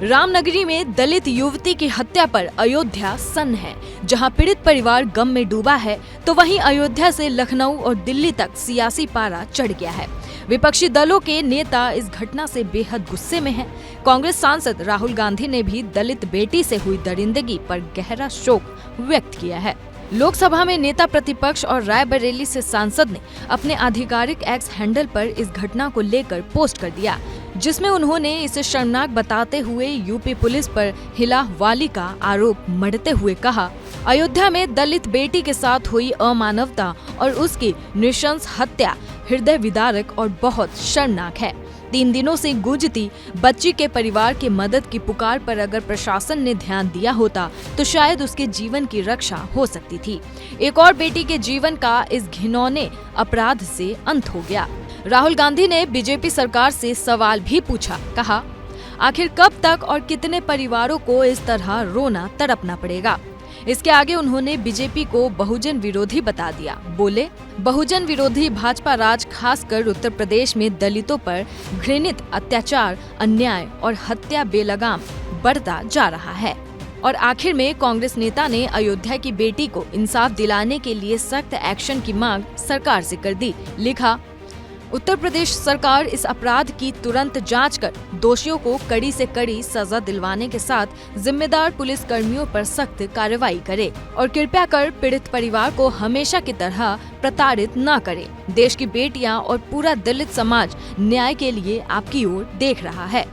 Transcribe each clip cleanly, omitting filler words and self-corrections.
रामनगरी में दलित युवती की हत्या पर अयोध्या सन्न है। जहां पीड़ित परिवार गम में डूबा है, तो वहीं अयोध्या से लखनऊ और दिल्ली तक सियासी पारा चढ़ गया है। विपक्षी दलों के नेता इस घटना से बेहद गुस्से में हैं। कांग्रेस सांसद राहुल गांधी ने भी दलित बेटी से हुई दरिंदगी पर गहरा शोक व्यक्त किया है। लोकसभा में नेता प्रतिपक्ष और रायबरेली से सांसद ने अपने आधिकारिक एक्स हैंडल पर इस घटना को लेकर पोस्ट कर दिया, जिसमें उन्होंने इसे शर्मनाक बताते हुए यूपी पुलिस पर हिलावाली का आरोप मढ़ते हुए कहा, अयोध्या में दलित बेटी के साथ हुई अमानवता और उसकी नृशंस हत्या हृदय विदारक और बहुत शर्मनाक है। 3 दिनों से गूंजती बच्ची के परिवार की मदद की पुकार पर अगर प्रशासन ने ध्यान दिया होता तो शायद उसके जीवन की रक्षा हो सकती थी। एक और बेटी के जीवन का इस घिनौने अपराध से अंत हो गया। राहुल गांधी ने बीजेपी सरकार से सवाल भी पूछा, कहा, आखिर कब तक और कितने परिवारों को इस तरह रोना तड़पना पड़ेगा। इसके आगे उन्होंने बीजेपी को बहुजन विरोधी बता दिया। बोले, बहुजन विरोधी भाजपा राज खासकर उत्तर प्रदेश में दलितों पर घृणित अत्याचार, अन्याय और हत्या बेलगाम बढ़ता जा रहा है। और आखिर में कांग्रेस नेता ने अयोध्या की बेटी को इंसाफ दिलाने के लिए सख्त एक्शन की मांग सरकार से कर दी। लिखा, उत्तर प्रदेश सरकार इस अपराध की तुरंत जांच कर दोषियों को कड़ी से कड़ी सजा दिलवाने के साथ जिम्मेदार पुलिस कर्मियों पर सख्त कार्रवाई करे और कृपया कर पीड़ित परिवार को हमेशा की तरह प्रताड़ित न करे। देश की बेटियां और पूरा दलित समाज न्याय के लिए आपकी ओर देख रहा है।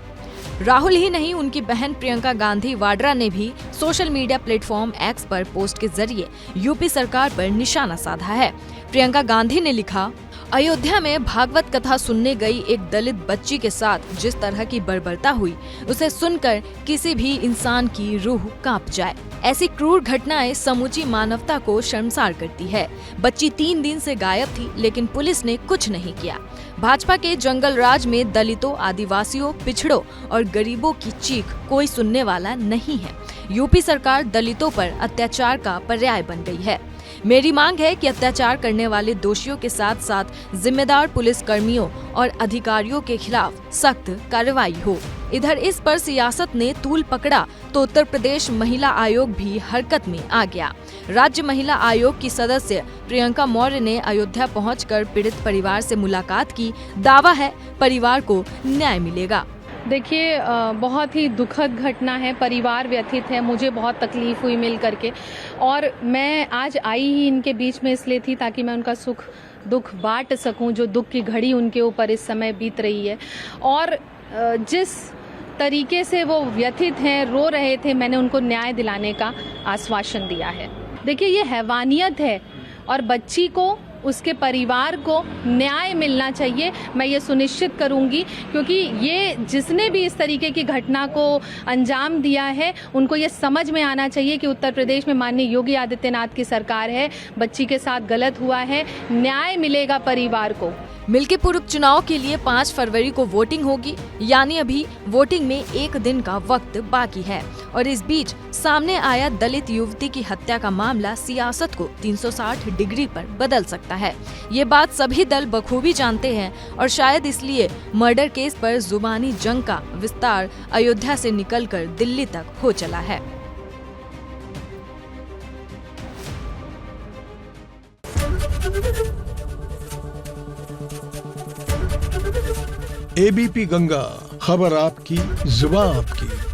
राहुल ही नहीं, उनकी बहन प्रियंका गांधी वाड्रा ने भी सोशल मीडिया प्लेटफॉर्म एक्स पर पोस्ट के जरिए यूपी सरकार पर निशाना साधा है। प्रियंका गांधी ने लिखा, अयोध्या में भागवत कथा सुनने गई एक दलित बच्ची के साथ जिस तरह की बर्बरता हुई, उसे सुनकर किसी भी इंसान की रूह कांप जाए। ऐसी क्रूर घटनाएं समूची मानवता को शर्मसार करती है। बच्ची 3 दिन से गायब थी, लेकिन पुलिस ने कुछ नहीं किया। भाजपा के जंगल राज में दलितों, आदिवासियों, पिछड़ों और गरीबों की चीख कोई सुनने वाला नहीं है। यूपी सरकार दलितों पर अत्याचार का पर्याय बन गई है। मेरी मांग है कि अत्याचार करने वाले दोषियों के साथ साथ जिम्मेदार पुलिस कर्मियों और अधिकारियों के खिलाफ सख्त कार्रवाई हो। इधर इस पर सियासत ने तूल पकड़ा तो उत्तर प्रदेश महिला आयोग भी हरकत में आ गया। राज्य महिला आयोग की सदस्य प्रियंका मौर्य ने अयोध्या पहुंचकर पीड़ित परिवार से मुलाकात की। दावा है परिवार को न्याय मिलेगा। देखिए, बहुत ही दुखद घटना है, परिवार व्यथित है, मुझे बहुत तकलीफ हुई मिल करके, और मैं आज आई ही इनके बीच में इसलिए थी ताकि मैं उनका सुख दुख बांट सकूं, जो दुख की घड़ी उनके ऊपर इस समय बीत रही है। और जिस तरीके से वो व्यथित हैं, रो रहे थे, मैंने उनको न्याय दिलाने का आश्वासन दिया है। देखिए, ये हैवानियत है और बच्ची को, उसके परिवार को न्याय मिलना चाहिए। मैं ये सुनिश्चित करूंगी, क्योंकि ये जिसने भी इस तरीके की घटना को अंजाम दिया है, उनको ये समझ में आना चाहिए कि उत्तर प्रदेश में माननीय योगी आदित्यनाथ की सरकार है, बच्ची के साथ गलत हुआ है, न्याय मिलेगा परिवार को। मिल्कीपुर उपचुनाव के लिए 5 फरवरी को वोटिंग होगी, यानी अभी वोटिंग में 1 दिन का वक्त बाकी है। और इस बीच सामने आया दलित युवती की हत्या का मामला सियासत को 360 डिग्री पर बदल सकता है। ये बात सभी दल बखूबी जानते हैं और शायद इसलिए मर्डर केस पर जुबानी जंग का विस्तार अयोध्या से निकलकर दिल्ली तक हो चला है। एबीपी गंगा, खबर आपकी, जुबान आपकी।